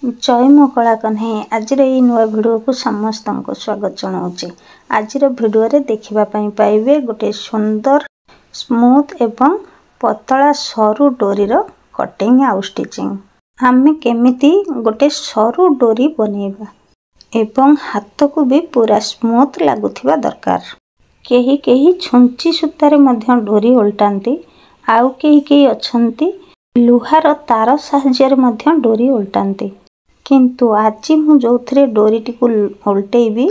जय मो कला कन्हे आज नुआ भिडियो को समस्त को स्वागत जनाऊँगी। आज भिडियो रे देखा पाइबे गोटे सुंदर स्मूथ एवं पतला सरू डोरी कटिंग आउ स्टिचिंग आमे केमिति गोटे सरू डोरी बनैबा एवं हाथ को भी पूरा स्मूथ लगुथिबा दरकार। केही केही छुंची सूतारे मध्य डोरी उल्टांती आउ केही अछंती लुहार तार साहाय्य मध्य डोरी उल्टांती किंतु आज मु जो डोरी टी उल्टेबी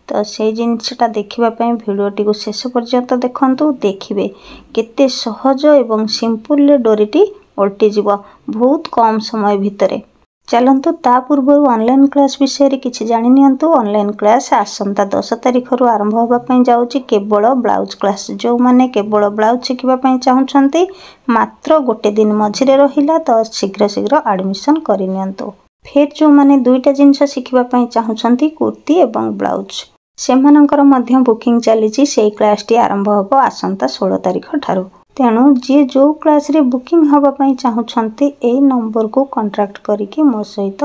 तो से जिनसटा देखापी भिडियोटी को शेष पर्यंत देखंतु। देखिए केते सहज एवं सिंपल डोरी टी उल्टी जीव बहुत कम समय भितरे। चलंतु ता पूर्व ऑनलाइन क्लास विषय रे किछि जानि नियंतु। ऑनलाइन क्लास आसंता 10 तारिख रु आरंभ होबा पई जाउची केवल ब्लाउज क्लास। जो माने केवल ब्लाउज शिखिबा पई चाहुछंती मात्र गोटे दिन मझिरे रहिला तो शीघ्र शीघ्र एडमिशन करि नियंतु। फिर जो माने दुईटा जिनस शिखिबा पई चाहुछंती कुर्ती एवं ब्लाउज सेमानंकर मध्य बुकिंग चलीची। सेई क्लास टी आरंभ होबो आसंता 16 तारिख ठारू। तेणु जी जो क्लास रे बुकिंग हवा पई चाहुछंती ए नंबर को कांटेक्ट करिकि मो सहित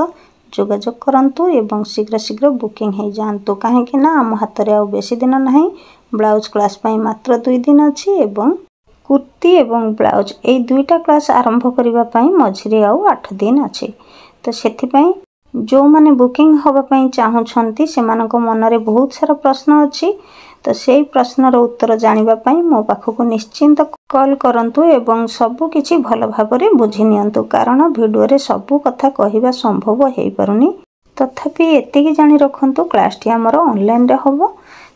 जोगाजोग करंतु एवं शीघ्र शीघ्र बुकिंग हे जानतु। काहे कि ना हम हाथ रे आ बेसी दिन नहीं ब्लाउज क्लास पई मात्र 2 दिन अछि एवं कुर्ती एवं ब्लाउज ए दुईटा क्लास आरंभ करिबा पई मझिरे आ 8 दिन अछि। तो सेथि पई जो माने बुकिंग हवा पई चाहुछंती सेमानको मन रे बहुत सारा प्रश्न अछि। तो सेई प्रश्नर उत्तर जानिबा पई मो पाखको निश्चिंत कॉल करंतु एवं सबु किछि भलो भाबरे बुझि नियंतु। कारण वीडियो रे सबु कथा कहिबा संभव हेई पारुनी। तथापि एतिकी जानि रखंतु क्लास टी हमर ऑनलाइन रे होबो।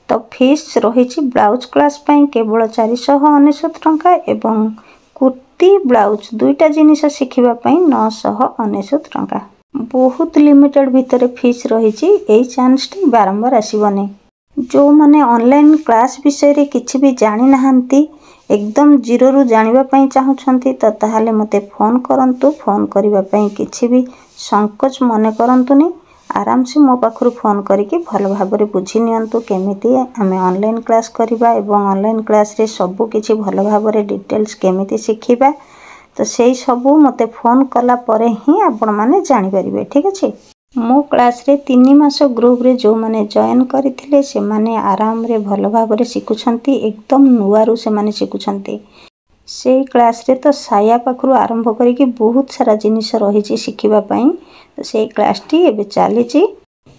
तो फीस रहिछि ब्लाउज क्लास पई केवल 499 टंका एवं कुर्ती ब्लाउज दुईटा जिनिस शिखिबा पई 999 टंका। बहुत लिमिटेड भितरे फीस रहिछि। एई चांस टी बारंबार आसीबनी। जो माने ऑनलाइन क्लास विषय रे किछि भी जानि नहंती एकदम जीरो रु जानिबा पई चाहुछंती तो ताहाले मते फोन करंतु। फोन करिबा पई किछि भी संकोच मने करंतुनी। आराम से मो पाखरु फोन करिकि भलो भाबरे बुझि नियंतु केमिति आमे ऑनलाइन क्लास करिबा एवं ऑनलाइन क्लास रे सबु किछि भलो भाबरे डिटेल्स केमिति शिखिबा। तो सेई सबु मते फोन कला परे ही आपण माने जानि परिबे। ठीक अछि। मो क्लास रे 3 मास ग्रुप रे जो माने जॉइन करिथिले से माने आराम रे भलो भाबरे शिखुछंती। एकदम नुआरु से माने शिखुछंती। सेई क्लास रे तो साया पाखरु आरंभ करिकि बहुत सारा जिनिस रहिछि शिखिबा पई। तो सेई क्लास टी एबे चालिछि।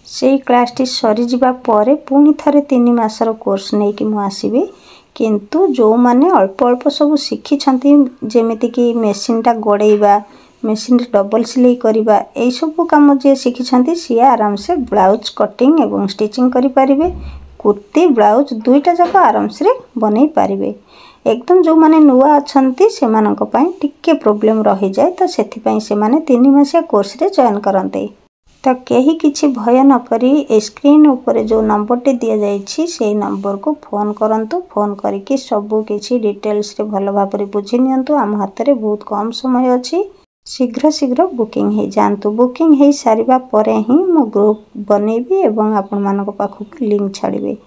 सेई क्लास टी सरी जिबा परे पुनी थरे 3 मासर कोर्स नै कि मु आसीबे। किंतु जो माने अल्प अल्प सब शिखिछंती जेमिति कि मेसिन टा गड़ेइबा मेसिन रे डबल सिलाई करिबा ए सब काम जे शिखिछंती सी आराम से ब्लाउज कटिंग एवं स्टिचिंग करि परिबे। कुर्ती ब्लाउज दुईटा जक आराम से बनै परिबे। एकदम जो माने नुआ अछंती सेमानक पई टिके प्रॉब्लम रहि जाय तो सेथि पई से माने 3 मासिया कोर्स रे जॉइन करंते। तो केही किछि भय न करी स्क्रीन ऊपर जो नंबर टे दिया जायछि सेई नंबर को फोन करंतु। फोन करिकि सबु किछि डिटेल्स रे भलो भाबरे बुझि नियंतु। हम हाथ रे बहुत कम समय अछि। शीघ्र शीघ्र बुकिंग हे जानतु। बुकिंग हे सारिबा परे ही मो ग्रुप बनेबी एवं आपण मानक पाखु लिंक छाड़ीबे।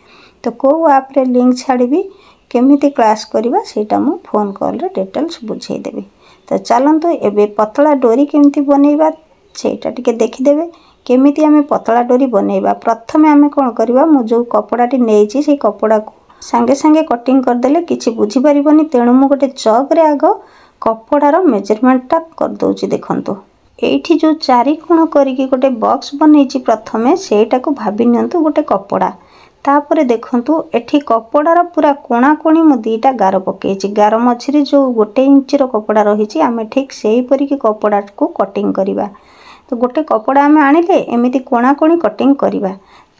तो को ऐप रे लिंक छाड़ीबी केमिति क्लास करिबा सेटा मु फोन कॉल रे डिटेल्स बुझाई देबे। तो चलंतु एबे पतला डोरी केमिति बनेबा सेटा टिके देखि देबे। केमिति हमें पतला डोरी बनेबा प्रथमे हमें कोन करबा मु जो कपड़ाटी नेइची से कपड़ा को संगे संगे कटिंग कर देले किछि बुझी परिबनी। तेणु मु गोटे चॉक रे आगो कपड़ार मेजरमेंट टा कर दोची। देखंतु एठी जो 4 कोण करिकि गोटे बॉक्स बनेइची प्रथमे सेटा को भाबी नियंतु गोटे कपड़ा। तापरे देखंतु एठी कपड़ार पूरा कोणा कोणी मु दीटा गार पकेइची। गार मझिरे जो 1 इंच रो कपड़ा रहिची आमे ठीक सेही परिकि कपड़ा को कटिंग करिबा। तो गोटे कपड़ा आमे आनिले एमिति कोणा कोणी कटिंग करिबा।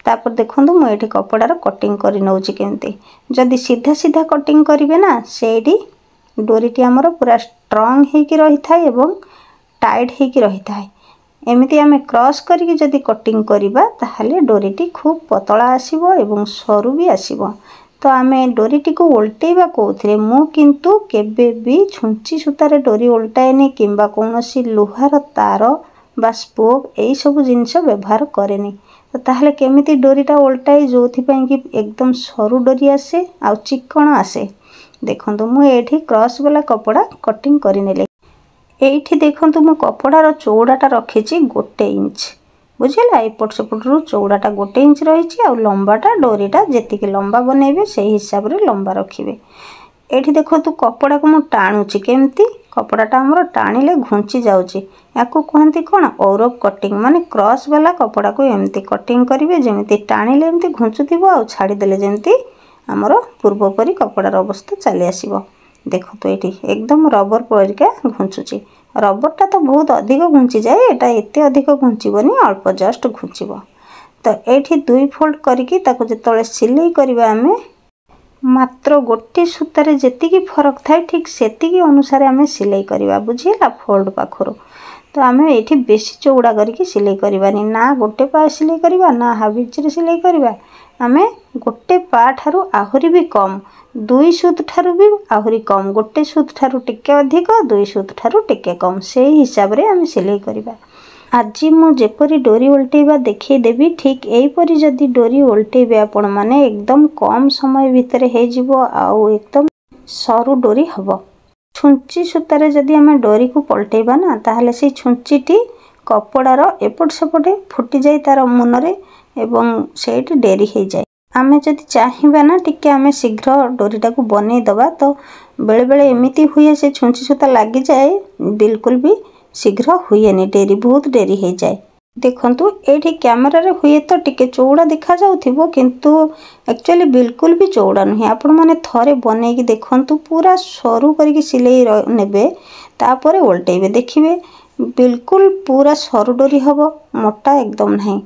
तापर देखंतु मु एठी कपड़ार कटिंग करि नउची केमते। जदी सीधा सीधा कटिंग करिवे ना सेडी डोरीटी हमर पूरा स्ट्रांग हेकी रही थाए एवं टाइट हेकी रही थाए। एमिति आमे क्रॉस करिकि जदी कटिंग करिबा ताहाले डोरीटी खूब पतला आसीबो एवं सरू भी आसीबो। तो आमे डोरीटी को उल्टेबा कोथिरे मु किंतु केबे भी छुंची सूतारे डोरी उल्टाएनी किंबा कोनोसी लोहार तार बा स्पोक एई सब जिनिस व्यवहार करेनी। तो ताहाले केमिति डोरीटा उल्टाई जोथि पई कि एकदम सरू डोरी आसे आ चिकण आसे। देखंतु मु एठी क्रॉस वाला कपड़ा कटिंग करि नेले। एठी देखंतु मु कपड़ार चौड़ाटा रखिछि 1 इंच बुझिला। एपट सेपटरू चौड़ाटा 1 इंच रही आ लंबाटा डोरीटा जेतिकी लंबा बनइबे से हिसाब रे लंबा रखिबे। एठी देखंतु कपड़ा को मु टाणुछि केमती कपड़ाटा हमर टाणिले घुंची जाउछि याकू कहंती कोन औरव कटिंग माने क्रॉस वाला कपड़ा को एमती कटिंग करिवे जेमती टाणिले एमती घुंचुथिबो आ छाडी देले जेमती हमर पूर्व परी कपड़ार अवस्था चली आसीबो। देखो तो ये एकदम रबर परिका घुंचुची रबरटा तो बहुत अधिक घुंची जाए एटा एते अधिक घुंचीबनी अल्प जस्ट घुंचीबो। तो ये 2 फोल्ड करके ताको जेतले सिलाई करबा आमे मात्र गोटे सूतारे जेतिकी फरक थाए ठीक सेतिकी अनुसार आमे सिलाई करबा बुझिला फोल्ड पाखरो। तो आमे एठी बेसी चौड़ा करके सिलाई करबानी ना गोटे पा सिलाई करबा ना हाफ इंच रे सिलाई करबा आमे गोटे पा ठारू आहुरी भी कम 2 सूत ठारू भी आहुरी कम गोटे सूत ठारू टिके अधिक 2 सूत ठारू टिके कम से हिसाब रे आमे सिलाई करबा। आज मु जेपरी डोरी उल्टेबा देखै देबी ठीक एई परी जदी डोरी उल्टेबे आपण माने एकदम कम समय भितरे हे जिवो आउ एकदम सरू डोरी हबो। छुंची सूतारे जदी आमे डोरी को पलटेबा ना ताहले से छुंचीटी कपड़ार एपट सेपटे फुटी जाय तार मुनरे एवं सेठी डेरी हे जाय। आमे जदी चाहिबा ना टिके आमे शीघ्र डोरीटा को बनै दबा तो बेले बेले एमिति हुए से छुंची सूता लागि जाए बिल्कुल भी शीघ्र हुएनी डेरी बहुत डेरी हे जाए। देखंतु एठी कैमरा रे हुए तो टिके चौड़ा देखा जाउथिबो किंतु एक्चुअली बिल्कुल भी चौड़ा नहीं। आपण माने थरे बनै की देखंतु पूरा सरू करके सिलाई नेबे तापरे उल्टेबे देखिबे बिल्कुल पूरा सरू डोरी हबो मोटा एकदम नहीं।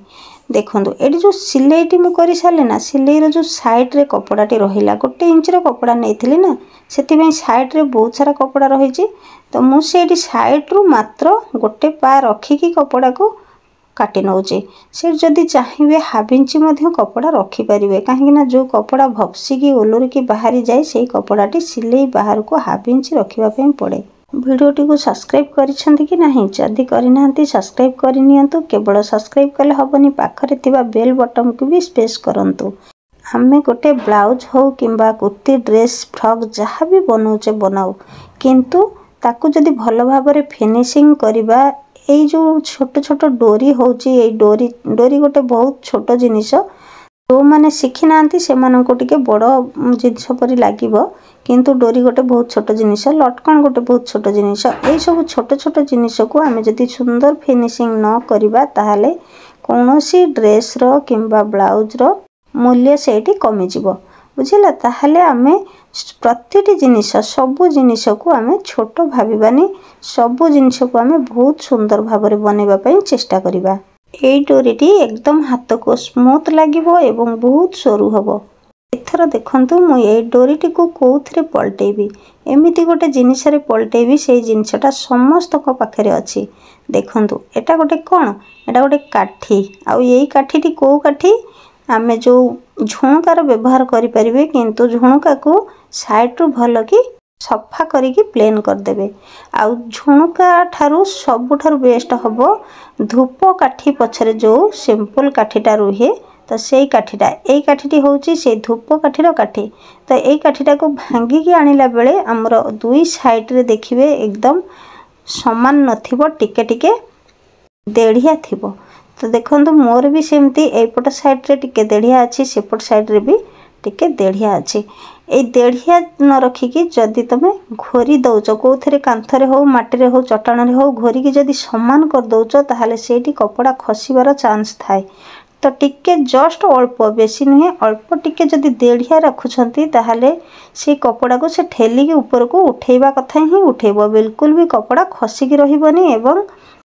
देखंतु एठी जो सिलाईटी मु करि साले ना सिलाई रो जो साइड रे कपड़ाटी रहिला 1 इंच रो कपड़ा नेथिली ना सेति में साइड रे बहुत सारा कपड़ा रहिछि तो मु सेठी साइड रु मात्र गोटे पा रखी की कपड़ा को काटी नउचे। से जदी चाहिबे हाफ इंच मध्य कपड़ा रखी परिबे काहे ना जो कपड़ा भपसी की ओलुरी की बाहरी जाए सेही कपड़ाटी सिलाई बाहर को हाफ इंच रखिबा पे पड़े। वीडियोटी को सब्सक्राइब करिसेंती कि नहीं जदी करि नांती सब्सक्राइब करि नियंतु केवल सब्सक्राइब कले हबनी पाखरे थिबा बेल बटन को भी प्रेस करंतु। हमें गोटे ब्लाउज हो किंबा कुर्ती ड्रेस फ्रॉक जहाँ भी बनाऊचे बनाऊ किंतु ताकू जदी भल भाबरे फिनिशिंग करिबा एई जो छोट छोट डोरी होची एई डोरी डोरी गोटे बहुत छोट जिनिस जो माने शिखि नांती से मानन को टिके बड़ जिनिस परि लागिबो किंतु डोरी गोटे बहुत छोट जिनिस लटकन गोटे बहुत छोट जिनिस एई सब छोट छोट जिनिस को आमे जदी सुंदर फिनिशिंग न करिबा ताहाले कोनोसी ड्रेस रो किंबा ब्लाउज रो मूल्य सेठी कमी जिवो बुझिला। ताहाले आमे प्रतिटी जिनिस सबु जिनिस को आमे छोट भाबिबानी सबु जिनिस को आमे बहुत सुंदर भाबरे बनेबा पई चेष्टा करिबा। एई डोरीटी एकदम हाथ को स्मूथ लागिबो एवं बहुत सरू हबो। एथर देखंतु मु एई डोरीटी को कोउथरे पलटेबी एमिति गोटे जिनिस रे पलटेबी सेई जिनिसटा समस्त को पाखरे अछि। देखंतु एटा गोटे कोन एटा गोटे काठी आ एई काठीटी को काठी आमे जो झुणकार व्यवहार करि परिबे किंतु झुणका को साइड रु भल की सफा करिकी प्लेन कर देबे। आ झुणका ठारू सब ठारू बेस्ट हबो धूप काठी पछरे जो सिंपल काठीटा रुहे तो सेई काठीटा एई काठीटी होची से धूप काठीर काठी तो एई काठीटा को भांगी की आनिला बेले हमर दुई साइड रे देखिबे एकदम समान नथिबो टिके टिके देढ़िया थिबो। तो देखंतु मोर भी सेमती एपट साइड रे टिके देढ़िया अछि सेपट साइड रे भी टिके देढ़िया अछि। ए देढ़िया न रखिकी जदि तमे घोरी दउचो कोथरे कांथरे हो माटी रे हो चटाण रे हो घोरी की जदि समान कर दउचो ताहाले सेठी कपड़ा खसिबार चांस थाए। तो टिके जस्ट अल्प बेसी नुहे अल्प टिके जदि देढ़िया रखुछंती ताहाले से कपड़ा को से ठेली के ऊपर को उठेबा कथा ही उठेबो बिल्कुल भी कपड़ा खसिकी रहिबनी एवं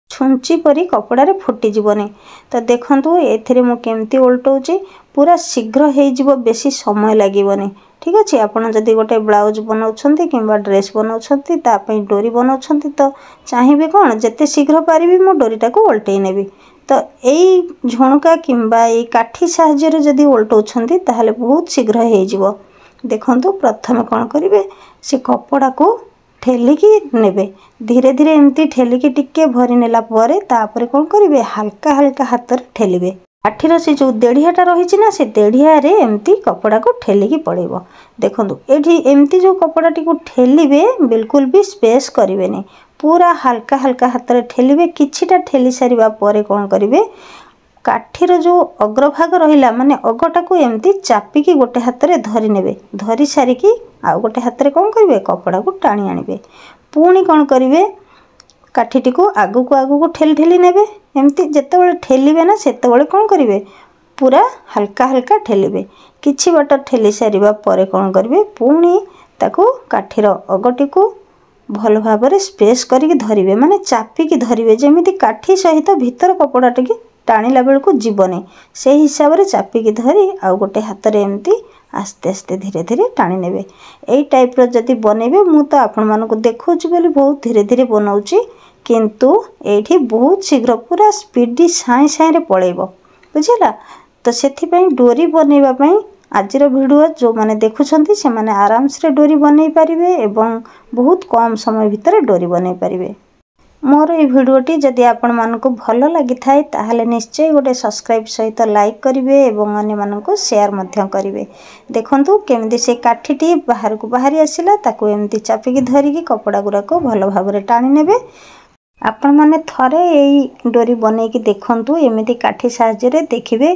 छुंची परी कपड़ा रे फुटी जीवनी। तो देखंतु एथिरे मु केमती उल्टौची पूरा शीघ्र हे जीवो बेसी समय लागिवनी। ठीक अछि आपण जदी गोटे ब्लाउज बनाउछंती किंबा ड्रेस बनाउछंती ता पई डोरी बनाउछंती तो चाहिबे कोन जते शीघ्र पारिबी मो डोरीटा को उल्टेई नेबी। तो एई झुणका किंबा एई काठी साहाय्य रे जदी उल्टौछंती ताहाले बहुत शीघ्र हे जीवो। देखंतु प्रथमे कोन करिवे से कपड़ा को ठेलिकी नेबे धीरे धीरे एमती ठेलिकी टिके भरी नेला परे तापरे कोन करिवे हल्का हल्का हाथ रे ठेलिबे। काठीर से जो देढ़ियाटा रही ना से देढ़िया रे एमती कपड़ा को ठेलिकी पड़ेबो। देखंतु एठी एमती जो कपड़ाटी को ठेलिबे बिल्कुल भी स्पेस करिवेनी पूरा हल्का हल्का हाथ में ठेलिबे। किछिटा ठेली सारिबा परे कोन करिवे, काठीर जो अग्रभाग रहिला माने अगटा को एमती चापिकी गोटे हाथ में धरी नेबे। धरी सारिकी आउ गोटे हाथ में कोन करिवे, कपड़ा को टाणी आनिबे। पुणी कोन करिवे, काठीटी को आगु को ठेली ठेली नेबे। एमती जेतेबेले ठेलिबे ना सेतेबेले कोन करिवे, पूरा हल्का हल्का ठेलिबे। किछि बाट ठेली सारिबा परे कोन करिवे, पुणी ताकू काठीर अगटी को भल भाबरे स्पेस करिक धरिबे, माने चापिकी धरिबे जेमिति काठी सहित भीतर कपड़ा टिके टाणिला बेलକୁ जीवनी। से हिसाब रे चापिकी धरी आउ गोटे हाथ रे एमती आस्ते आस्ते धीरे धीरे टाणी नेबे। एई टाइप रो जदी बनेबे, मु तो आपण मानको देखौछि बोली बहुत धीरे धीरे बनाउछि, किंतु एठी बहुत शीघ्र पूरा स्पीडी साई साई रे पळेइबो, बुझिला। तो सेथि पई डोरी बनेबा पई आजिर वीडियो जो माने देखुछंती से माने आराम से डोरी बनै पारिबे एवं बहुत कम समय भितर डोरी बनै पारिबे। मोर ये भिडियोटी जदि आपण मानको भल लगी थाए ताहले निश्चय गोटे सब्सक्राइब सहित लाइक करिवे एवं अन्य मानको शेयर मध्य करिवे। देखंतु केमिति से काठीटी बाहर को बाहरी आसिला, ताकू एमिति चापिकी धरिकी कपड़ा गुराको भल भाबरे टाणी नेबे। आपण माने थरे एई डोरी बनेकी देखंतु, एमिति काठी साहाय्य रे देखिबे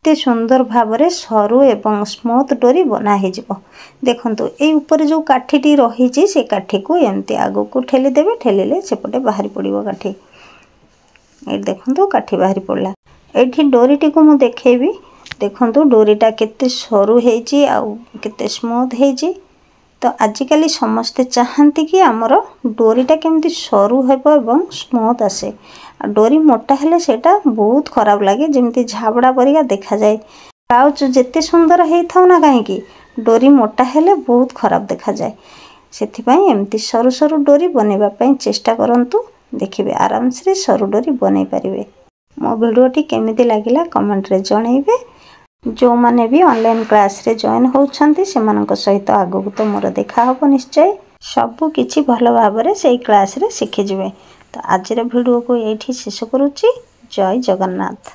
एते सुंदर भाबरे सरू एवं स्मूथ डोरी बना हे जिवो। देखंतु एई ऊपर जो काठीटी रही से काठी को एमती आगो को ठेली देबे, ठेलिले सेपटे बाहरी पड़िबो काठी। ए देखंतु काठी बाहरी पड़ला। एठी डोरीटी को मु देखेबी। देखंतु डोरीटा केते सरू हेजी आ केते स्मूथ हेजी। तो आजिकली समस्ते चाहती कि आमर डोरीटा केमती सरू हेबो एवं स्मूथ आसे। डोरी मोटा हेले सेटा बहुत खराब लगे, जेमती झाबड़ा परिका देखा जाए। ब्लाउज जेते सुंदर हेई थाउ ना काहेकि, डोरी मोटा हेले बहुत खराब देखा जाए। सेथिपई एमती सरू सरू डोरी बनेबा पई चेष्टा करंतु, देखिबे आराम से सरू डोरी बनै पारिबे। मो वीडियोटी केमिति लागिला कमेंट रे जणैबे। जो माने भी ऑनलाइन क्लास रे जॉइन होउछंती सेमानक सहित आगु तो मोर देखा हबो निश्चय। सबु किछि भल भाबरे सेई क्लास रे सिखि जिवे। तो आजिर वीडियो को एठी शेष करूची। जय जगन्नाथ।